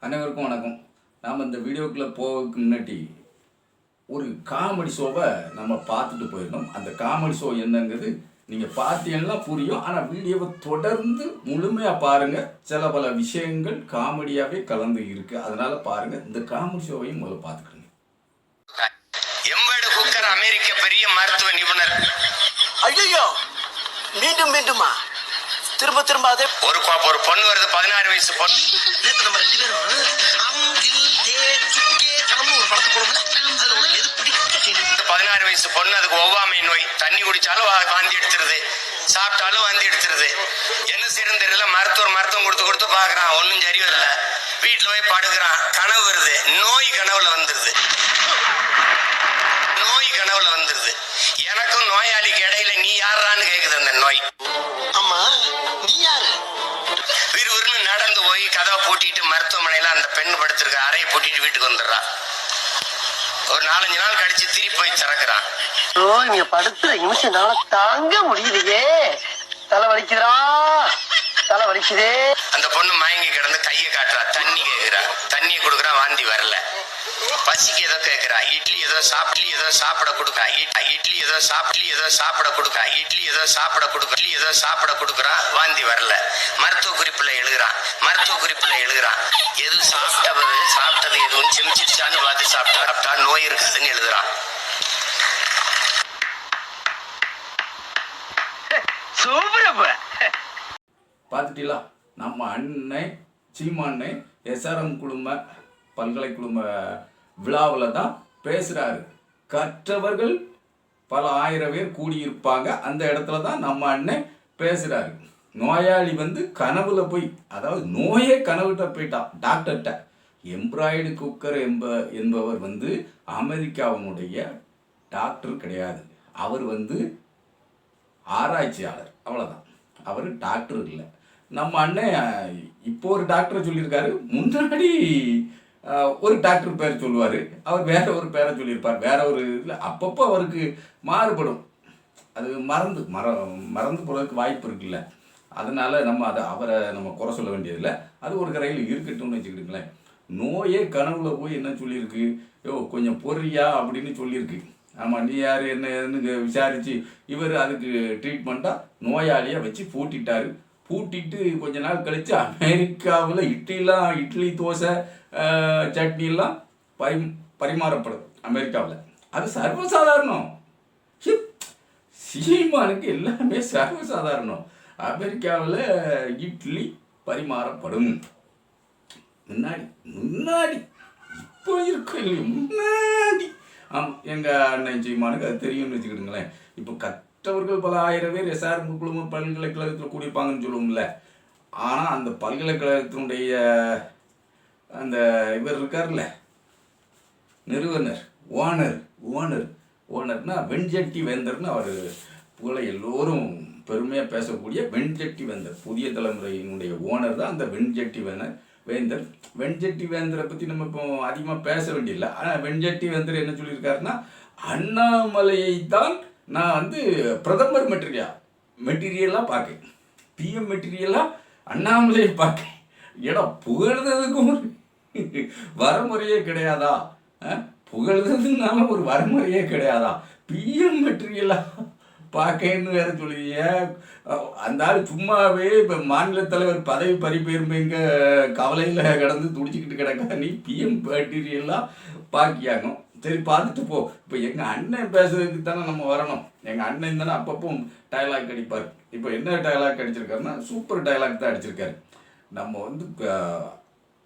அனைவருக்கும் வணக்கம். நாம் இந்த வீடியோக்குள்ளே போகிறதுக்கு முன்னாடி ஒரு காமெடி ஷோவை நம்ம பார்த்துட்டு போயிடணும். அந்த காமெடி ஷோ என்னங்கிறது நீங்கள் பார்த்தீங்கன்னா புரியும். ஆனால் வீடியோவை தொடர்ந்து முழுமையாக பாருங்கள். சில பல விஷயங்கள் காமெடியாகவே கலந்து இருக்குது. அதனால் பாருங்கள். இந்த காமெடி ஷோவையும் முதல்ல பார்த்துக்கணும். எம்பர்டு குக்கர் அமெரிக்க பெரிய மருத்துவ நிபுணர். ஐயோ, மீண்டும் மீண்டுமா? திரும்ப திரும்ப அதே ஒரு பொண்ணு வருது, 16 வயசு பொண்ணு. நம்ம 2 பேரும் ஒரு படத்தை போடுவோம்ல, அதுல உனக்கு எது பிடிக்கும்? 16 வயசு பொண்ணு, அதுக்கு ஒவ்வாமை நோய். தண்ணி குடிச்சாலும் வாந்தி எடுத்துருது, சாப்பிட்டாலும் வாந்தி எடுத்துருது. என்ன செய்யறது தெரியல. மருத்துவம் கொடுத்து பாக்குறான், ஒன்னும் சரி வரல. வீட்டுல போய் படுக்கிறான், கனவு வருது. நோய் கனவுல வந்துருது. எனக்கும் நோயாளிக்கு இடையில நீ யாரான்னு கேக்குது அந்த நோய். அம்மா, நீ யாரு? விறுவிறுன்னு நடந்து போய் கதவை பூட்டிட்டு மருத்துவமனையில அந்த பெண் படுத்திருக்க அறையை பூட்டிட்டு வீட்டுக்கு வந்துடுறான். ஒரு 4-5 நாள் கழிச்சு திருப்பி போய் திறக்கிறான். நீங்க படுத்துற நிமிஷம் தாங்க முடியலையே. தலை வலிக்குதே. அந்த பொண்ணு மயங்கி கிடந்து கையை காட்டுறா, தண்ணி கேட்கிறா. தண்ணியை கொடுக்குறா, வாந்தி வரல. பசிக்கு ஏதோ கேட்கிறா, இட்லி ஏதோ சாப்பிட கொடுக்கா. வாந்தி வரல. மருத்துவ குறிப்புல எழுதுறான். எது சாப்பிட்டது எதுவும் செமிச்சிருச்சான்னு பார்த்து சாப்பிட்டா நோய் இருக்குதுன்னு எழுதுறான். பார்த்துட்டீங்களா? நம்ம அண்ணன் சீமானை SRM குழும பல்கலை குழும விழாவில் தான் பேசுகிறாரு. கற்றவர்கள் பல 1000 பேர் கூடியிருப்பாங்க. அந்த இடத்துல தான் நம்ம அண்ணன் பேசுகிறாரு. நோயாளி கனவுல போய், அதாவது நோயே கனவுகிட்ட போயிட்டான் டாக்டர்கிட்ட. எம்ப்ராய்டு குக்கர் என்பவர் அமெரிக்காவினுடைய டாக்டர் கிடையாது. அவர் ஆராய்ச்சியாளர், அவ்வளோதான். அவர் டாக்டர் இல்லை. நம்ம அண்ணன் இப்போ ஒரு டாக்டரை சொல்லியிருக்காரு. முன்னாடி ஒரு டாக்டர் பேர் சொல்லுவார், அவர் வேற ஒரு பேரை சொல்லியிருப்பார். வேற ஒரு இதில் அப்பப்போ அவருக்கு மாறுபடும். அது மறந்து போகிறதுக்கு வாய்ப்பு இருக்குல்ல. அதனால் அவரை நம்ம குறை சொல்ல வேண்டியதில்லை. அது ஒரு கரையில் இருக்கட்டும்னு வச்சுக்கிட்டுங்களேன். நோயே கனவுல போய் என்ன சொல்லியிருக்கு, கொஞ்சம் பொறியா அப்படின்னு சொல்லியிருக்கு. ஆமாம், நீ யார் என்னன்னு விசாரித்து இவர் அதுக்கு ட்ரீட்மெண்ட்டாக நோயாளியை வச்சு பூட்டிட்டு கொஞ்ச நாள் கழித்து அமெரிக்காவில் இட்லி தோசை சட்னியெல்லாம் பரிமாறப்படும் அமெரிக்காவில். அது சர்வசாதாரணம். சீமானுக்கு எல்லாமே சர்வசாதாரணம். அமெரிக்காவில் இட்லி பரிமாறப்படும். முன்னாடி இப்போ இருக்கும் இல்லையா, முன்னாடி. ஆமாம், எங்கள் அண்ணன் சீமானுக்கு அது தெரியும்னு வச்சுக்கிட்டுங்களேன். இப்போ கற்றவர்கள் பல 1000 பேர் SRM குழும பல்கலைக்கழகத்தில் கூடியிருப்பாங்கன்னு சொல்லுவோம்ல. ஆனால் அந்த பல்கலைக்கழகத்தினுடைய அந்த இவர் இருக்கார்ல, நிறுவனர், ஓனர்னா வெண்சட்டி வேந்தர்னு அவர் புகழ எல்லோரும் பெருமையாக பேசக்கூடிய வெண்சட்டி வேந்தர். புதிய தலைமுறையினுடைய ஓனர் தான் அந்த வெண்சட்டி வேந்தர். வெண்சட்டி வேந்தரை பற்றி நம்ம இப்போ அதிகமாக பேச வேண்டியதில்லை. ஆனால் வெண்சட்டி வேந்தர் என்ன சொல்லியிருக்காருன்னா, அண்ணாமலையை தான் நான் பிரதமர் மெட்டீரியலாக பார்க்கேன், PM மெட்டீரியலாக அண்ணாமலையை பார்க்கேன். புகழ்ந்ததுக்கும் வரமுறையே கிடையாதா? புகழ்ந்ததுனால ஒரு வரமுறையே கிடையாதா? PM மெட்டீரியலாக பார்க்கன்னு வேற சொல்லுவீங்க. அந்த ஆள் சும்மாவே இப்போ மாநில தலைவர் பதவி பறிப்பெருமைங்க கவலையில் கிடந்து துடிச்சிக்கிட்டு கிடக்கா. நீ PM மெட்டீரியலாக பார்க்கியாங்க. சரி, பார்த்துட்டு போ. இப்போ எங்கள் அண்ணன் பேசுறதுக்கு தானே நம்ம வரணும். எங்கள் அண்ணன் தானே அப்பப்போ டயலாக் அடிப்பார். இப்போ என்ன டயலாக் அடிச்சிருக்காருன்னா, சூப்பர் டயலாக் தான் அடிச்சிருக்காரு. நம்ம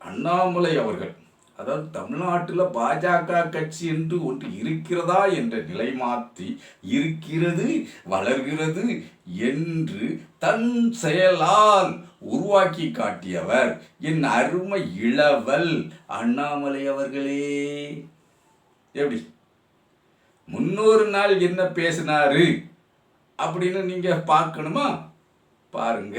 அண்ணாமலை அவர்கள், அதாவது தமிழ்நாட்டில் பாஜக கட்சி என்று ஒன்று இருக்கிறதா என்ற நிலை மாற்றி இருக்கிறது, வளர்கிறது என்று தன் செயலால் உருவாக்கி காட்டியவர் என் அருமை இளவல் அண்ணாமலை அவர்களே. எப்படி 300 நாள் என்ன பேசினாரு அப்படின்னு நீங்க பார்க்கணுமா? பாருங்க.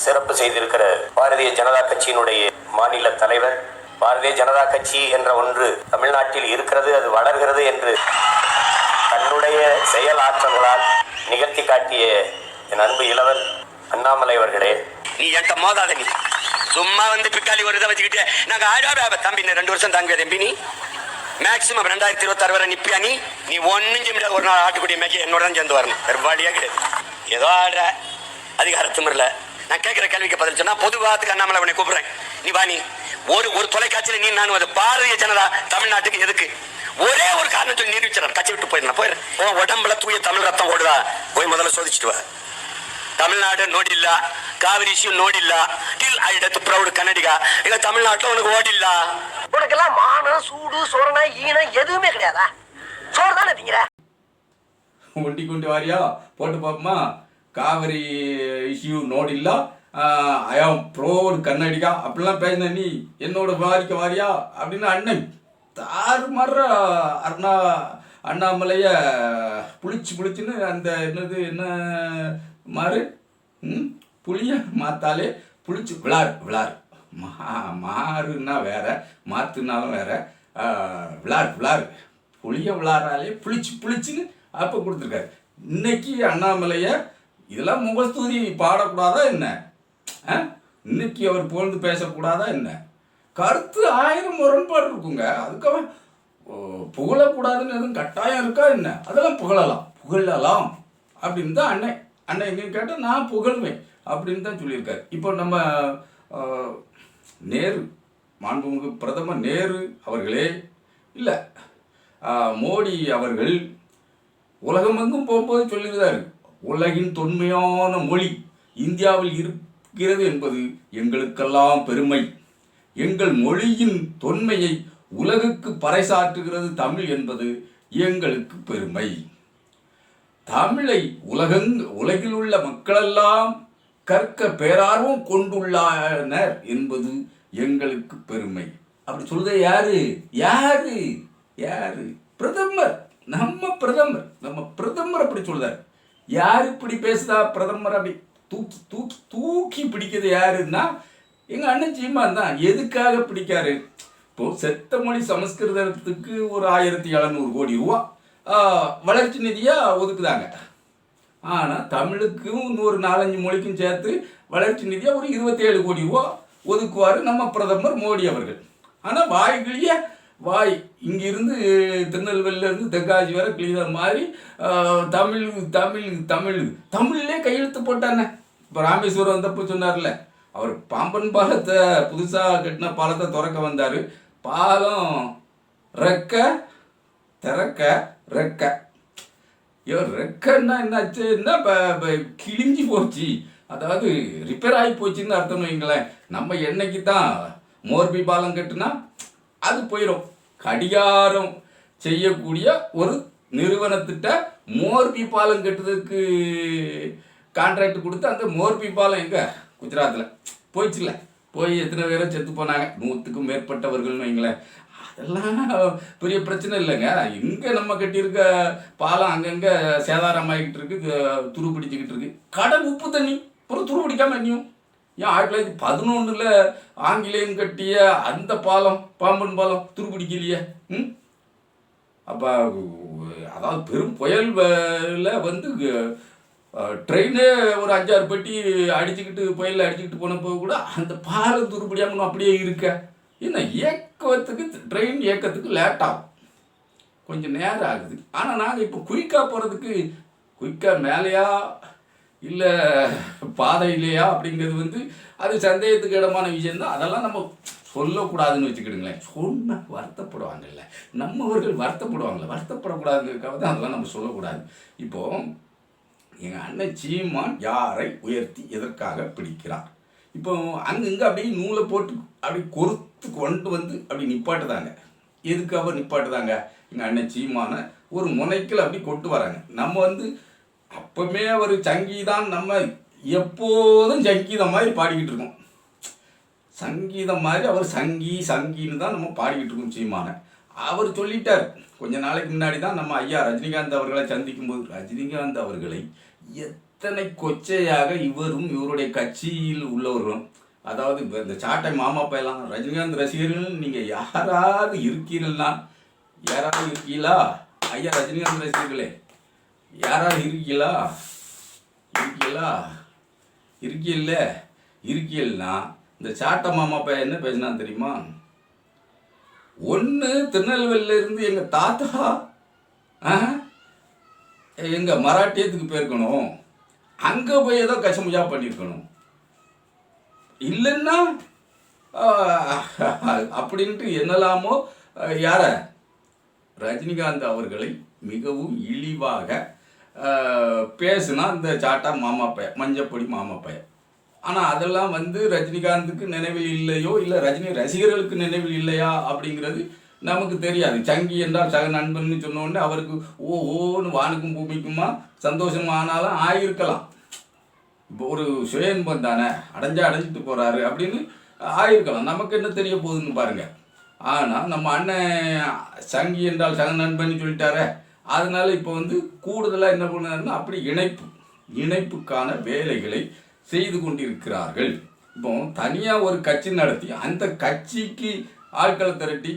சிறப்பு செய்திருக்கிற பாரதிய ஜனதா கட்சியினுடைய மாநில தலைவர், பாரதிய ஜனதா கட்சி என்ற ஒன்று தமிழ்நாட்டில் இருக்கிறது, அது வளர்கிறது என்று தன்னுடைய செயல் ஆற்றல்களால் நிகழ்த்தி காட்டிய என் அன்பு இளவல் அண்ணாமலை அவர்களே, நீ என்கிட்ட மோதாத. நீ சும்மா பிக்காலி ஒரு இதை வச்சுக்கிட்டு நாங்க 1000 ரூபாய் தம்பி 2 வருஷம் தாங்க தம்பி நீ மேக்சிமம் 2026 வரை நிப்பியா நீ ஒன்னும் செய்ய ஒரு நாள் ஆட்டுக்குடி மேய்க்க என்னோட தான் சேர்ந்து வரணும் பெரும்பாடியா கிடையாது ஏதோ ஆடுற அதிகாரத்துமில்ல நான் கேட்கிற கேள்விக்கு பதில் சொன்னா பொதுவாத்துக்கு அண்ணாமலை உன்னை கூப்பிடுறேன் நீ வா நீ ஒரு தொலைக்காட்சியில நீ நானும் அது பாரதிய ஜனதா தமிழ்நாட்டுக்கு எதுக்கு ஒரே ஒரு காரணம் சொல்லி நிரூபிச்சிடறேன் கட்சி விட்டு போயிடுறேன் உடம்புல தூய தமிழ் ரத்தம் ஓடுதா போய் முதல்ல சோதிச்சுட்டு வா தமிழ்நாடு ನೋಡಿಲ್ಲ காவிரி இஷ்யூ ನೋಡಿಲ್ಲ டில் ஐ டெத் ப்ரௌட் கன்னடிகா இல்ல தமிழ்நாட்டுல உனக்கு ஓடில்ல உனக்கெல்லாம் மானம் சூடு சொரணை ஈனம் எதுவுமே கிடையாதா சோறு தானே திங்கிற ஒண்டி கொண்டு வாரியா போட்டு பாப்போமா காவிரி இஷ்யூ ನೋಡಿಲ್ಲ ஐ ஆம் ப்ரௌட் கன்னடிகா அப்படிலாம் பேசின நீ என்னோட வாரிக்க வாரியா அப்படின்னு அண்ணன் தாறுமாற அண்ணாமலைய புளிச்சுன்னு அந்த என்ன மாறு புளிய மாத்தாலே புளிச்சு விளார் மாறுன்னா வேற மாத்துனாலும் வேற விளார் புளிய விளாறாலே புளிச்சுன்னு அப்போ கொடுத்துருக்காரு. இன்னைக்கு அண்ணாமலைய இதெல்லாம் முகஸ்தூதி பாடக்கூடாதா என்ன? இன்னைக்கு அவர் புகழ்ந்து பேசக்கூடாதா என்ன? கருத்து 1000 முரண்பாடு இருக்குங்க. அதுக்காக புகழக்கூடாதுன்னு எதுவும் கட்டாயம் இருக்கா என்ன? அதெல்லாம் புகழலாம் அப்படின்னு தான் அண்ணன் எங்கேயும் கேட்டால் நான் புகழ்வேன் அப்படின்னு தான் சொல்லியிருக்காரு. இப்போ நம்ம நேரு மாண்புமிகு பிரதமர் நேரு அவர்களே இல்லை மோடி அவர்கள் உலகமெங்கும் போகும்போது சொல்லியிருந்தாரு, உலகின் தொன்மையான மொழி இந்தியாவில் இருக்கிறது என்பது எங்களுக்கெல்லாம் பெருமை. எங்கள் மொழியின் தொன்மையை உலகுக்கு பறைசாற்றுகிறது தமிழ் என்பது எங்களுக்கு பெருமை. தமிழை உலகில் உள்ள மக்களெல்லாம் கற்க பேரார்வம் கொண்டுள்ளனர் என்பது எங்களுக்கு பெருமை. அப்படி சொல்றது யாரு? பிரதமர். நம்ம பிரதமர் அப்படி சொல்றாரு. யாரு இப்படி பேசுதா? பிரதமர் அப்படி தூக்கி பிடிக்கிறது யாருன்னா எங்க அண்ணன் சீமான் தான். எதுக்காக பிடிக்காரு? இப்போ செத்த மொழி சமஸ்கிருதத்துக்கு ஒரு 1700 கோடி ரூபா வளர்ச்சி நிதியா ஒதுக்குதாங்க. ஆனால் தமிழுக்கும் இன்னொரு 4-5 மொழிக்கும் சேர்த்து வளர்ச்சி நிதியா ஒரு 27 கோடி ரூபா ஒதுக்குவார் நம்ம பிரதமர் மோடி அவர்கள். ஆனால் வாய் இங்கிருந்து திருநெல்வேலியிலேருந்து தென்காசி வரை கிளீனர் மாதிரி தமிழ்லே கையெழுத்து போட்டானே. இப்போ ராமேஸ்வரம் வந்தப்போ சொன்னார்ல, அவர் பாம்பன் பாலத்தை புதுசாக கட்டின பாலத்தை திறக்க வந்தார். பாலம் ரெக்க ரெக்கன்னா என்னாச்சு? கிழிஞ்சி போச்சு, அதாவது ரிப்பேர் ஆகி போச்சுன்னு அர்த்தம் வைங்களேன். நம்ம என்னைக்கு தான் மோர்பி பாலம் கட்டுனா அது போயிடும். கடிகாரம் செய்யக்கூடிய ஒரு நிறுவனத்திட்ட மோர்பி பாலம் கட்டுறதுக்கு கான்ட்ராக்ட் கொடுத்து அந்த மோர்பி பாலம் எங்கே குஜராத்தில் போயிடுச்சுல. போய் எத்தனை பேரை செத்து போனாங்க, 100க்கும் மேற்பட்டவர்கள்னு வைங்களேன். அதெல்லாம் பெரிய பிரச்சனை இல்லைங்க. இங்கே நம்ம கட்டியிருக்க பாலம் அங்கங்கே சேதாரமாகிக்கிட்டு இருக்கு, துரு பிடிச்சிக்கிட்டு இருக்கு. கடல் உப்பு தண்ணி ஒரு துரு பிடிக்காம என்னையும் ஏன் 1911 ஆங்கிலேயம் கட்டிய அந்த பாலம் பாம்பன் பாலம் துரு பிடிக்கலையே. அப்போ அதாவது பெரும் புயலில் வந்து ட்ரெயினே ஒரு 5-6 பெட்டி புயலில் அடிச்சுக்கிட்டு போனப்போ கூட அந்த பாலம் துருப்பிடியாமல் அப்படியே இருக்க. என்ன ட்ரெயின் இயக்கத்துக்கு லேட் ஆகும், கொஞ்சம் நேரம் ஆகுது. ஆனால் நாங்கள் இப்போ குயிக்காக மேலேயா இல்லை பாதையிலையா அப்படிங்கிறது வந்து அது சந்தேகத்துக்கு இடமான விஷயந்தான். அதெல்லாம் நம்ம சொல்லக்கூடாதுன்னு வச்சுக்கிடுங்களேன். சொன்னால் வருத்தப்படுவாங்கல்ல, நம்மவர்கள் வருத்தப்படக்கூடாதுங்கிறதுக்காக தான் அதெல்லாம் நம்ம சொல்லக்கூடாது. இப்போது எங்கள் அண்ணன் சீமான் யாரை உயர்த்தி எதற்காக பிடிக்கிறார்? இப்போ அங்கங்கே அப்படியே நூலை போட்டு அப்படி கொறுத்து கொண்டு வந்து அப்படி நிப்பாட்டுதாங்க. எதுக்காக நிப்பாட்டுதாங்க? எங்கள் அண்ணன் சீமான ஒரு முனைக்கில் அப்படி கொண்டு வராங்க. நம்ம வந்து அப்பவுமே ஒரு சங்கீதம், நம்ம எப்போதும் சங்கீதம் மாதிரி பாடிக்கிட்டு இருக்கோம். சங்கீதம் மாதிரி அவர் சங்கின்னு தான் நம்ம பாடிக்கிட்டு இருக்கோம். சீமான அவர் சொல்லிட்டார். கொஞ்ச நாளைக்கு முன்னாடி தான் நம்ம ஐயா ரஜினிகாந்த் அவர்களை சந்திக்கும் போது, ரஜினிகாந்த் அவர்களை எத்தனை கொச்சையாக இவரும் இவருடைய கட்சியில் உள்ளவர்களும், அதாவது இந்த சாட்டை மாமா பையலாம் ரஜினிகாந்த் ரசிகர்கள் நீங்கள் யாராவது இருக்கீங்களா? ஐயா ரஜினிகாந்த் ரசிகர்களே யாராவது இருக்கீங்களா? இருக்கீல்னா இந்த சாட்டை மாமா பையன் என்ன பேசினா தெரியுமா? ஒன்று திருநெல்வேலியில இருந்து எங்கள் தாத்தா எங்கள் மராட்டியத்துக்கு போயிருக்கணும், அங்கே போய் ஏதோ கசமுஜா பண்ணியிருக்கணும், இல்லைன்னா அப்படின்ட்டு என்னலாமோ யார ரஜினிகாந்த் அவர்களை மிகவும் இழிவாக பேசுனா இந்த சாட்டா மாமா பையன், மஞ்சப்பொடி மாமா பையன். ஆனால் அதெல்லாம் வந்து ரஜினிகாந்துக்கு நினைவில் இல்லையோ இல்லை ரஜினி ரசிகர்களுக்கு நினைவில் இல்லையா அப்படிங்கிறது நமக்கு தெரியாது. சங்கி என்றால் சக நண்பன்னு சொன்ன உடனே அவருக்கு ஓன்னு வானுக்கும் பூமிக்குமா சந்தோஷமானாலும் ஆயிருக்கலாம். இப்போ ஒரு சுயன்பம் தானே, அடைஞ்சிட்டு போகிறாரு அப்படின்னு ஆயிருக்கலாம். நமக்கு என்ன தெரிய போகுதுன்னு பாருங்க. ஆனால் நம்ம அண்ணன் சங்கி என்றால் சக நண்பன்னு சொல்லிட்டாரே, அதனால இப்போ வந்து கூடுதலாக என்ன பண்ணாருன்னா அப்படி இணைப்புக்கான வேலைகளை செய்து கொண்டிருக்கிறார்கள். இப்போ தனியாக ஒரு கட்சி நடத்தி அந்த கட்சிக்கு ஆட்களை திரட்டி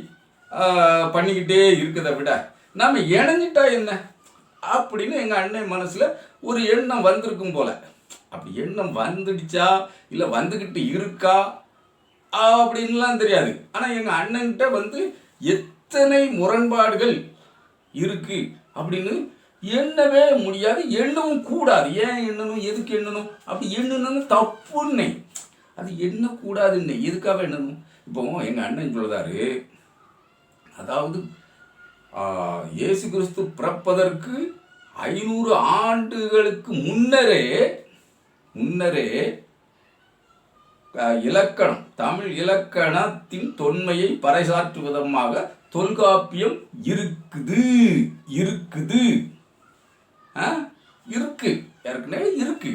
பண்ணிக்கிட்டே இருக்கிறத விட நம்ம இணைஞ்சிட்டா என்ன அப்படின்னு எங்கள் அண்ணன் மனசில் ஒரு எண்ணம் வந்திருக்கும் போல. அப்படி எண்ணம் வந்துடுச்சா இல்லை வந்துக்கிட்டு இருக்கா அப்படின்லாம் தெரியாது. ஆனால் எங்கள் அண்ணன்கிட்ட வந்து எத்தனை முரண்பாடுகள் இருக்கு அப்படின்னு எண்ணவே முடியாது, எண்ணவும் கூடாது. ஏன் எண்ணணும், எதுக்கு எண்ணணும்? அப்படி எண்ணணும்னு தப்புன்னு, அது எண்ணக்கூடாதுன்னு எதுக்காக எண்ணணும்? இப்போ எங்கள் அண்ணன் சொல்றாரு, அதாவது இயேசு கிறிஸ்து பிறப்பதற்கு 500 ஆண்டுகளுக்கு முன்னரே இலக்கணம், தமிழ் இலக்கணத்தின் தொன்மையை பறைசாற்றும் விதமாக தொல்காப்பியம் இருக்குது ஏற்கனவே இருக்கு.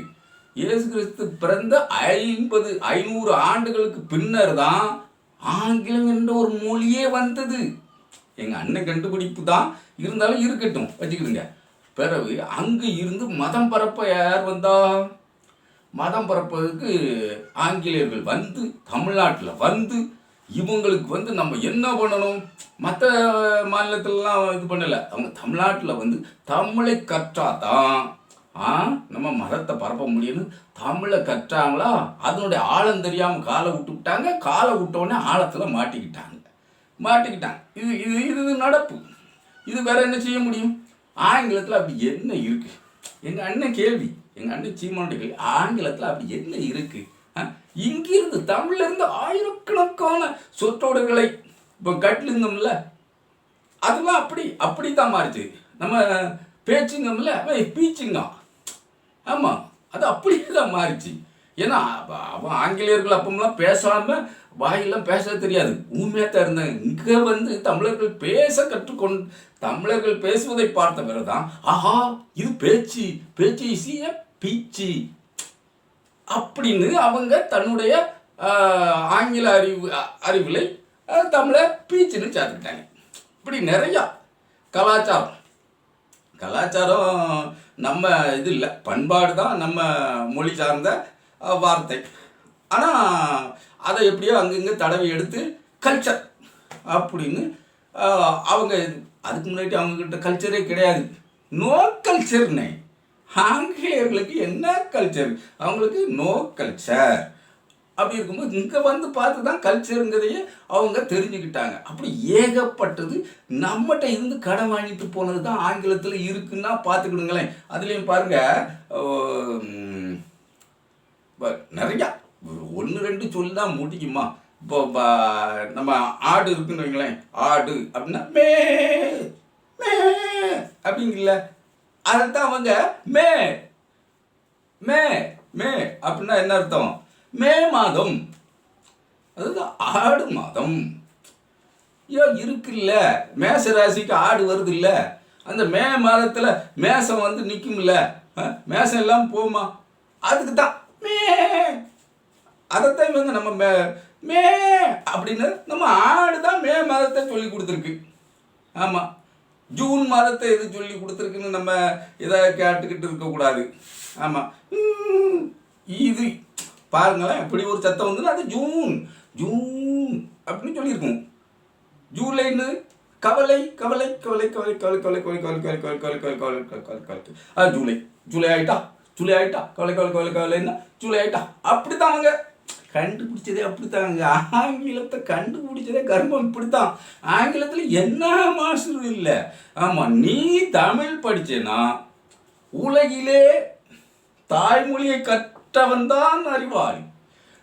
இயேசு கிறிஸ்து பிறந்த 500 ஆண்டுகளுக்கு பின்னர் தான் ஆங்கிலம் என்ற ஒரு மொழியே வந்தது. எங்க அண்ணன் கண்டுபிடிப்பு தான், இருந்தாலும் இருக்கட்டும் வச்சுக்கிடுங்க. பிறகு அங்கு இருந்து மதம் பரப்ப யார் வந்தா? மதம் பரப்பதுக்கு ஆங்கிலேயர்கள் வந்து தமிழ்நாட்டில் வந்து இவங்களுக்கு வந்து நம்ம என்ன பண்ணணும், மற்ற மாநிலத்திலலாம் இது பண்ணலை, அவங்க தமிழ்நாட்டில் வந்து தமிழை கற்றாதான் நம்ம மதத்தை பரப்ப முடியும்னு தமிழை கற்றாங்களா, அதனுடைய ஆழம் தெரியாமல் காலை விட்டுவிட்டாங்க. காலை விட்டோடனே ஆழத்தில் மாட்டிக்கிட்டாங்க. இது இது இது நடப்பு. இது வேற என்ன செய்ய முடியும்? ஆங்கிலத்தில் அப்படி என்ன இருக்கு? எங்கள் அண்ணன் கேள்வி, எங்கள் அண்ணன் சீமானுடைய கேள்வி, ஆங்கிலத்தில் அப்படி என்ன இருக்கு? இங்கிருந்து தமிழ்ல இருந்து ஆயிரக்கணக்கான சொற்றொடர்களை இப்போ கட்டிலிருந்தோம்ல, அதெல்லாம் அப்படித்தான் மாறிச்சு. நம்ம பேச்சுங்கம்ல பீச்சுங்க, ஆமாம், அது அப்படியே தான் மாறிச்சு. ஏன்னா அவன் ஆங்கிலேயர்கள் அப்பமெல்லாம் பேசாமல் வாயெல்லாம் பேச தெரியாது, ஊமையாக தான் இருந்தாங்க. இங்கே வந்து தமிழர்கள் பேச கற்றுக்கொண்டு தமிழர்கள் பேசுவதை பார்த்த பிறகுதான் ஆஹா இது பேச்சு ஈஸியா பீச்சு அப்படின்னு அவங்க தன்னுடைய ஆங்கில அறிவிலை தமிழை பீச்சுன்னு சேர்த்துக்கிட்டாங்க. இப்படி நிறையா கலாச்சாரம் நம்ம இது இல்லை, பண்பாடு தான் நம்ம மொழி சார்ந்த வார்த்தை. ஆனால் அதை எப்படியோ அங்கங்கே தடவை எடுத்து கல்ச்சர் அப்படின்னு அவங்க, அதுக்கு முன்னாடி அவங்கக்கிட்ட கல்ச்சரே கிடையாது, நோ கல்ச்சர்னே. ஆங்கிலேயர்களுக்கு என்ன கல்ச்சர், அவங்களுக்கு நோ கல்ச்சர். அப்படி இருக்கும்போது இங்கே வந்து பார்த்து தான் கல்ச்சருங்கிறதையே அவங்க தெரிஞ்சுக்கிட்டாங்க. அப்படி ஏகப்பட்டது நம்மகிட்ட இருந்து கடன் வாங்கிட்டு போனது தான் ஆங்கிலத்தில் இருக்குன்னா பார்த்துக்கிடுங்களேன். அதுலேயும் பாருங்கள், நிறையா 1-2 சொல்லி தான் முடியுமா. இப்போ நம்ம ஆடு இருக்குன்னு வைங்களேன், ஆடு அப்படின்னா மே மே அப்படிங்கல, அதைத்தான் அவங்க மே மே மே அப்படின்னா என்ன அர்த்தம்? மே மாதம், அதாவது ஆடு மாதம். இருக்குல்ல, மேச ராசிக்கு ஆடு வருது இல்லை, அந்த மே மாதத்தில் மேசம் வந்து நிற்கும்ல, மேசம் எல்லாம் போமா, அதுக்கு தான் மே. அதைத்தான் இவங்க நம்ம மே அப்படின்னு நம்ம ஆடு தான் மே மாதத்தை சொல்லி கொடுத்துருக்கு. ஆமாம், ஜூன் மாதத்தை எது சொல்லி கொடுத்துருக்குன்னு நம்ம இதை கேட்டுக்கிட்டு இருக்கக்கூடாது. ஆமாம், இது பாருங்களேன், இப்படி ஒரு சத்தம் வந்து அது ஜூன் ஜூன் அப்படின்னு சொல்லியிருக்கோம். ஜூலைன்னு கவலை கவலை கவலை கவலை கவலை கவலை கவலை கவலை கவலை கவலை கவலை கவலை கவலை கவலை கவலை ஜூலை ஜூலை ஆயிட்டா கவலை கவலை கவலை கவலை கவலைன்னா ஜூலை ஆயிட்டா. அப்படி தான் அவங்க கண்டுபிடிச்சதே அப்படித்தாங்க. ஆங்கிலத்தை கண்டுபிடிச்சதே கர்மம் இப்படித்தான். ஆங்கிலத்தில் என்ன மாஸ்டர் இல்லை. ஆமாம், நீ தமிழ் படிச்சேன்னா உலகிலே தாய்மொழியை கற்றவன் தான் அறிவாளி.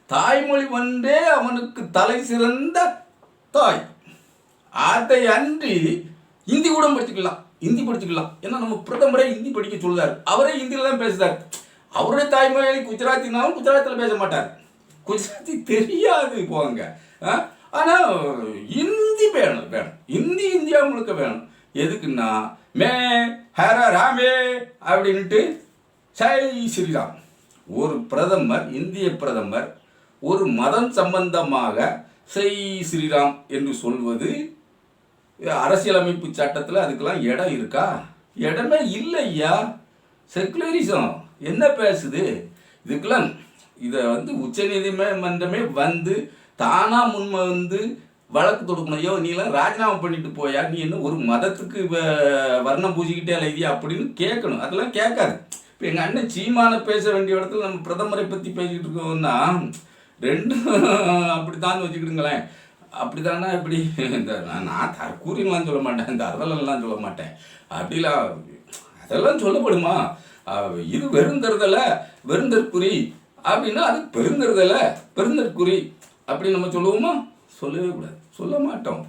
தாய்மொழி ஒன்றே அவனுக்கு தலை சிறந்த தாய். அதை அன்றி ஹிந்தி கூட படிச்சுக்கலாம், ஹிந்தி படிச்சுக்கலாம். ஏன்னா நம்ம பிரதமரே ஹிந்தி படிக்க சொல்லுறாரு. அவரே ஹிந்தியில் தான் பேசுறாரு. அவருடைய தாய்மொழி குஜராத்தினாலும் குஜராத்தில் பேச மாட்டார். குஜராத்தி தெரியாது போங்க. ஆனால் ஹிந்தி வேணும். ஹிந்தி இந்தியா முழுக்க வேணும். எதுக்குன்னா மே ஹர ராமே அப்படின்ட்டு ஜெய் ஸ்ரீராம். ஒரு பிரதமர், இந்திய பிரதமர் ஒரு மதம் சம்பந்தமாக ஜெய் ஸ்ரீராம் என்று சொல்வது அரசியலமைப்பு சட்டத்தில் அதுக்கெல்லாம் இடம் இருக்கா? இடமே இல்லை ஐயா. செக்குலரிசம் என்ன பேசுது? இதுக்கெல்லாம் இதை உச்ச நீதிமன்றமே தானாக முன்மை வழக்கு தொடுக்கணும். ஐயோ நீலாம் ராஜினாமா பண்ணிட்டு போயா, நீ என்ன ஒரு மதத்துக்கு வர்ணம் பூசிக்கிட்டே எழுதியா அப்படின்னு கேட்கணும். அதெல்லாம் கேட்காது. இப்போ எங்கள் அண்ணன் சீமான பேச வேண்டிய இடத்துல நம்ம பிரதமரை பற்றி பேசிக்கிட்டு இருக்கோம்னா ரெண்டும் அப்படித்தான் வச்சுக்கிடுங்களேன். அப்படித்தானா? இப்படி இந்த நான் தற்கூறின்லாம் சொல்ல மாட்டேன், இந்த அரதலாம் சொல்ல மாட்டேன். அப்படிலாம் அதெல்லாம் சொல்லப்படுமா? இது வெறுந்தற்குறி அப்படின்னா அது பெருந்தற்குறி அப்படின்னு நம்ம சொல்லுவோமா? சொல்லவே கூடாது, சொல்ல மாட்டோம்.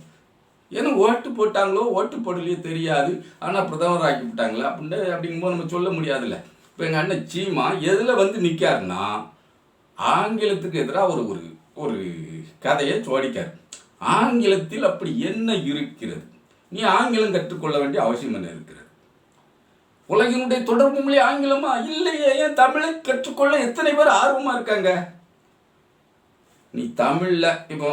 ஏன்னா ஓட்டு போட்டாங்களோ ஓட்டு போடலையோ தெரியாது, ஆனால் பிரதமர் ஆக்கி விட்டாங்களே அப்படிங்கும்போது நம்ம சொல்ல முடியாதுல்ல. இப்போ எங்கள் அண்ணன் சீமா எதில் நிற்காருன்னா ஆங்கிலத்துக்கு எதிராக ஒரு கதையை ஜோடிக்கார். ஆங்கிலத்தில் அப்படி என்ன இருக்கிறது? நீ ஆங்கிலம் கற்றுக்கொள்ள வேண்டிய அவசியம் என்ன இருக்கிறது? உலகினுடைய தொடர்பு மொழி ஆங்கிலமா? இல்லையே. ஏன் தமிழை கற்றுக்கொள்ள எத்தனை பேர் ஆர்வமாக இருக்காங்க? நீ தமிழில் இப்போ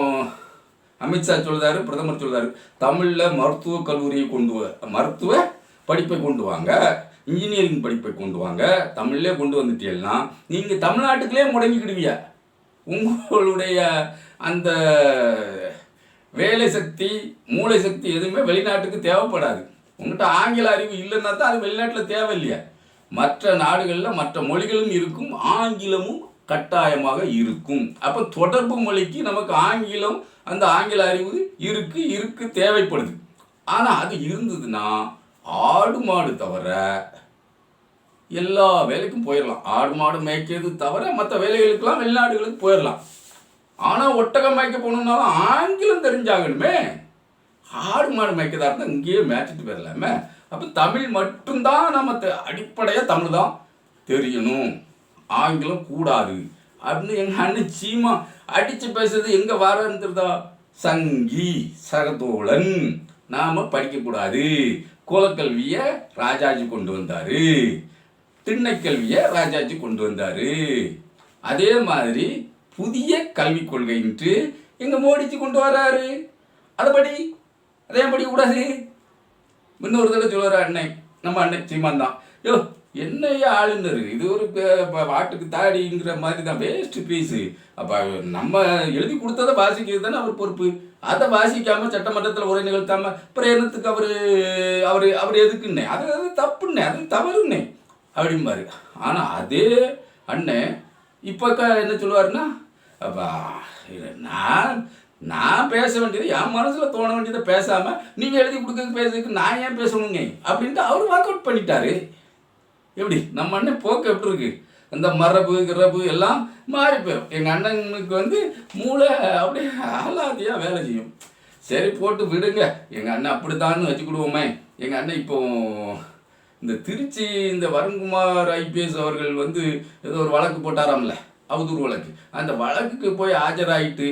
அமித்ஷா சொல்றாரு, பிரதமர் சொல்றாரு, தமிழில் மருத்துவ கல்லூரியை மருத்துவ படிப்பை கொண்டு வாங்க, இன்ஜினியரிங் படிப்பை கொண்டு வாங்க. தமிழ்லே கொண்டு வந்துட்டீங்கன்னா நீங்கள் தமிழ்நாட்டுக்குள்ளே முடங்கிக்கிடுவிய. உங்களுடைய அந்த வேலை சக்தி, மூளை சக்தி எதுவுமே வெளிநாட்டுக்கு தேவைப்படாது. உங்கள்கிட்ட ஆங்கில அறிவு இல்லைன்னா தான் அது வெளிநாட்டில் தேவையில்லையா. மற்ற நாடுகளில் மற்ற மொழிகளும் இருக்கும், ஆங்கிலமும் கட்டாயமாக இருக்கும். அப்போ தொடர்பு மொழிக்கு நமக்கு ஆங்கிலம், அந்த ஆங்கில அறிவு இருக்கு தேவைப்படுது. ஆனால் அது இருந்ததுன்னா ஆடு மாடு தவிர எல்லா வேலைக்கும் போயிடலாம். ஆடு மாடு மேய்க்கிறது தவிர மற்ற வேலைகளுக்கெல்லாம் வெளிநாடுகளுக்கு போயிடலாம். ஆனால் ஒட்டகம் மேய்க்க போகணுன்னாலும் ஆங்கிலம் தெரிஞ்சாகணுமே. ஆடு மாடு மேய்க்கதா இருந்தால் இங்கேயே மேய்ச்சிட்டு போயிடலாமே. அப்போ தமிழ் மட்டும்தான் நம்ம அடிப்படையாக தமிழ் தான் தெரியணும், ஆங்கிலம் கூடாது அப்படின்னு எங்கள் அண்ணன் சீமா அடித்து பேசுறது எங்கே வரன்றதா? சங்கி சகதோழன் நாம் படிக்கக்கூடாது. குலக்கல்வியை ராஜாஜி கொண்டு வந்தார், திண்ணைக்கல்வியை ராஜாஜி கொண்டு வந்தார். அதே மாதிரி புதிய கல்விக் கொள்கைன்ட்டு எங்கள் மோடிஜி கொண்டு வர்றாரு. அதே படிக்கக்கூடாது. இன்னொரு தடவை சொல்லுவார் அண்ணன், நம்ம அண்ணன் சீமான் தான், யோ என்னையா ஆளுநர், இது ஒரு வாட்டுக்கு தாடிங்கிற மாதிரி தான், வேஸ்ட்டு பீஸு. அப்போ நம்ம எழுதி கொடுத்ததை வாசிக்கிறது தானே அவர் பொறுப்பு. அதை வாசிக்காமல் சட்டமன்றத்தில் உரை நிகழ்த்தாமல் பிரேரணத்துக்கு அவர் எதுக்குன்னே, அது தப்புன்னே, அது தவறுன்னே அப்படிம்பாரு. ஆனால் அதே அண்ணன் இப்போ என்ன சொல்லுவாருன்னா, அப்பா நான் பேச வேண்டியது என் மனசில் தோண வேண்டியதை பேசாமல் நீங்கள் எழுதி கொடுக்கறது பேசுறதுக்கு நான் ஏன் பேசணுங்க அப்படின்ட்டு அவர் வாக் அவுட் பண்ணிட்டாரு. எப்படி நம்ம அண்ணன் போக்கு எப்படி இருக்கு? அந்த மரபு கிரபு எல்லாம் மாறி போயிடும். எங்கள் அண்ணனுக்கு மூளை அப்படியே ஆலாதியாக வேலை செய்யும். சரி போட்டு விடுங்க, எங்கள் அண்ணன் அப்படித்தான்னு வச்சுக்கிடுவோமே. எங்கள் அண்ணன் இப்போ இந்த திருச்சி இந்த வருண்குமார் ஐபிஎஸ் அவர்கள் ஏதோ ஒரு வழக்கு போட்டாராம்ல, அவதூறு வழக்கு. அந்த வழக்குக்கு போய் ஆஜராகிட்டு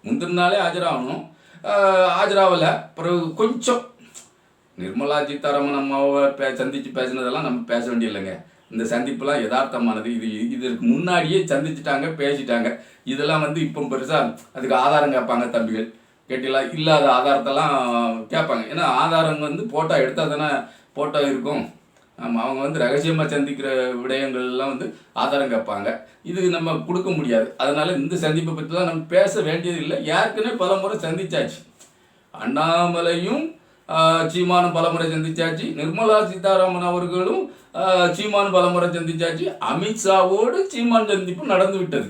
முந்தின நாளே ஆஜராகணும், ஆஜராகலை. பிறகு கொஞ்சம் நிர்மலா சீதாராமன் அம்மாவை சந்தித்து பேசினதெல்லாம் நம்ம பேச வேண்டியதில்லைங்க. இந்த சந்திப்புலாம் யதார்த்தமானது. இதற்கு முன்னாடியே சந்திச்சுட்டாங்க, பேசிட்டாங்க. இதெல்லாம் இப்போ பெருசாக அதுக்கு ஆதாரம் கேட்பாங்க தம்பிகள். கேட்டீங்களா? இல்லாத ஆதாரத்தெல்லாம் கேட்பாங்க. ஏன்னா ஆதாரம் ஃபோட்டோ எடுத்தால் தானே ஃபோட்டோ இருக்கும். அவங்க ரகசியமாக சந்திக்கிற விடயங்கள்லாம் ஆதாரம் கேட்பாங்க. இது நம்ம கொடுக்க முடியாது. அதனால் இந்த சந்திப்பை பற்றிலாம் நம்ம பேச வேண்டியது இல்லை. ஏற்கனவே பல முறை சந்திச்சாச்சு. அண்ணாமலையும் சீமானும் பலமுறை சந்திச்சாச்சு, நிர்மலா சீதாராமன் அவர்களும் சீமான் பலமுறை சந்திச்சாச்சு, அமித்ஷாவோடு சீமான் சந்திப்பு நடந்து விட்டது.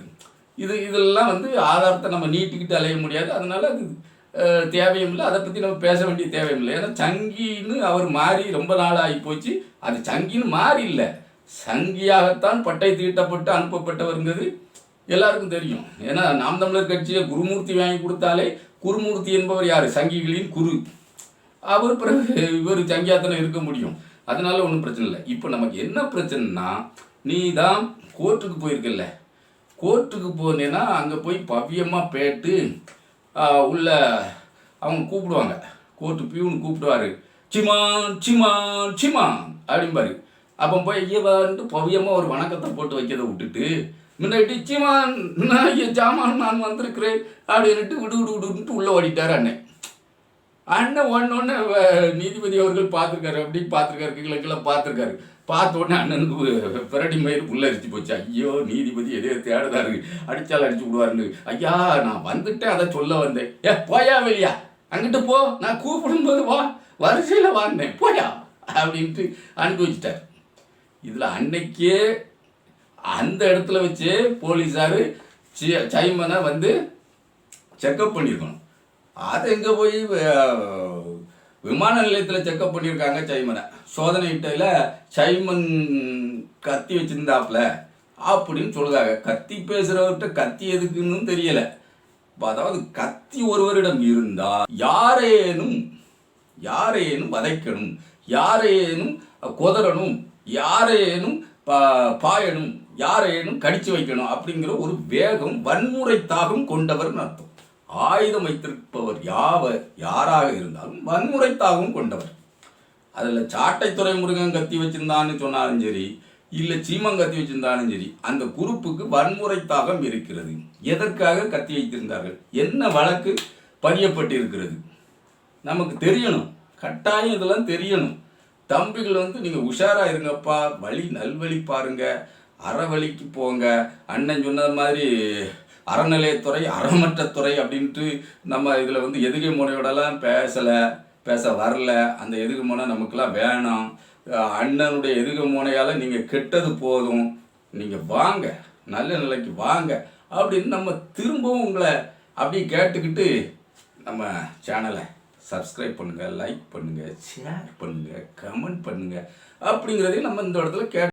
இதெல்லாம் வந்து ஆதாரத்தை நம்ம நீட்டிக்கிட்டு அலைய முடியாது. அதனால அது தேவையும் இல்லை, அதை பற்றி நம்ம பேச வேண்டிய தேவையும் இல்லை. ஏன்னா சங்கின்னு அவர் மாறி ரொம்ப நாள் ஆகி போச்சு. அது சங்கின்னு மாறி இல்லை, சங்கியாகத்தான் பட்டை தீட்டப்பட்டு அனுப்பப்பட்டவருங்கிறது எல்லாருக்கும் தெரியும். ஏன்னா நாம் தமிழர் கட்சியை குருமூர்த்தி வாங்கி கொடுத்தாலே, குருமூர்த்தி என்பவர் யார்? சங்கிகளின் குரு. அவர் பிறகு இவர் சங்கியாத்தனம் இருக்க முடியும். அதனால ஒன்றும் பிரச்சனை இல்லை. இப்போ நமக்கு என்ன பிரச்சனைனா, நீ தான் கோர்ட்டுக்கு போயிருக்கல, கோர்ட்டுக்கு போனேன்னா அங்கே போய் பவ்யமாக பேட்டு உள்ள அவங்க கூப்பிடுவாங்க, கோர்ட்டு பியூன்னு கூப்பிடுவார், சிமான் சிமான் சிமான் அப்படிம்பாரு. அப்போ போய் ஐயவான்ட்டு பவ்யமாக ஒரு வணக்கத்தை போட்டு வைக்கிறத விட்டுட்டு முன்னாடி சிமான் நான் ஜாமான் நான் வந்திருக்கிறேன் அப்படின்ட்டு விடு விடு விடுன்ட்டு உள்ளே ஓடிட்டார் அண்ணன். அண்ணன் ஒன்று நீதிபதி அவர்கள் பார்த்துருக்காரு, அப்படி பார்த்துருக்காரு, கீழே பார்த்துருக்காரு. பார்த்த உடனே அண்ணனுக்கு பிரடி மயிர் புல்லரிச்சு போச்சு. ஐயோ நீதிபதி எதையோ தேடுதாரு, அடித்தால் அடிச்சு விடுவாருன்னு. ஐயா நான் வந்துட்டேன், அதை சொல்ல வந்தேன். போயா வெளியா, அங்கிட்டு போ, நான் கூப்பிடும்போது வா, வரிசையில் வாழ்ந்தேன், போயா அப்படின்ட்டு அனுப்பி வச்சிட்டார். இதில் அன்னைக்கே அந்த இடத்துல வச்சு போலீஸார் சைமனை வந்து செக்கப் பண்ணியிருக்கணும். அதை எங்கே போய் விமான நிலையத்தில் செக்கப் பண்ணியிருக்காங்க சைமனை. சோதனை இட்டையில் சைமன் கத்தி வச்சுருந்தாப்புல அப்படின்னு சொல்லுதாங்க. கத்தி பேசுகிறவர்கிட்ட கத்தி எதுக்குன்னு தெரியலை. அதாவது கத்தி ஒருவரிடம் இருந்தால் யாரேனும் வதைக்கணும், யாரேனும் கொதறணும், யாரேனும் பாயணும், யாரேனும் கடிச்சு வைக்கணும் அப்படிங்கிற ஒரு வேகம், வன்முறை தாகம் கொண்டவர்னு அர்த்தம். ஆயுதம் வைத்திருப்பவர் யாராக இருந்தாலும் வன்முறை தாகம் கொண்டவர். அதில் சாட்டை துரைமுருகன் கத்தி வச்சிருந்தான்னு சொன்னாலும் சரி, இல்லை சீமன் கத்தி வச்சிருந்தாலும் சரி, அந்த குரூப்புக்கு வன்முறை தாகம் இருக்கிறது. எதற்காக கத்தி வைத்திருந்தார்கள், என்ன வழக்கு பதியப்பட்டிருக்கிறது நமக்கு தெரியணும். கட்டாயம் இதெல்லாம் தெரியணும். தம்பிகள் வந்து நீங்கள் உஷாராக இருங்கப்பா, நல்வழி பாருங்க, அறவழிக்கு போங்க. அண்ணன் சொன்னது மாதிரி அறநிலையத்துறை அறமற்ற துறை அப்படின்ட்டு நம்ம இதில் வந்து எதுகை முனையோடலாம் பேச வரல. அந்த எதுகை முனை நமக்கெல்லாம் வேணாம். அண்ணனுடைய எதுகை முனையால் நீங்கள் கெட்டது போதும், நீங்கள் வாங்க, நல்ல நிலைக்கு வாங்க அப்படின்னு நம்ம திரும்பவும் உங்களை அப்படி கேட்டுக்கிட்டு நம்ம சேனலை சப்ஸ்கிரைப் பண்ணுங்கள், லைக் பண்ணுங்கள், ஷேர் பண்ணுங்கள், கமெண்ட் பண்ணுங்கள் அப்படிங்கிறதையும் நம்ம இந்த இடத்துல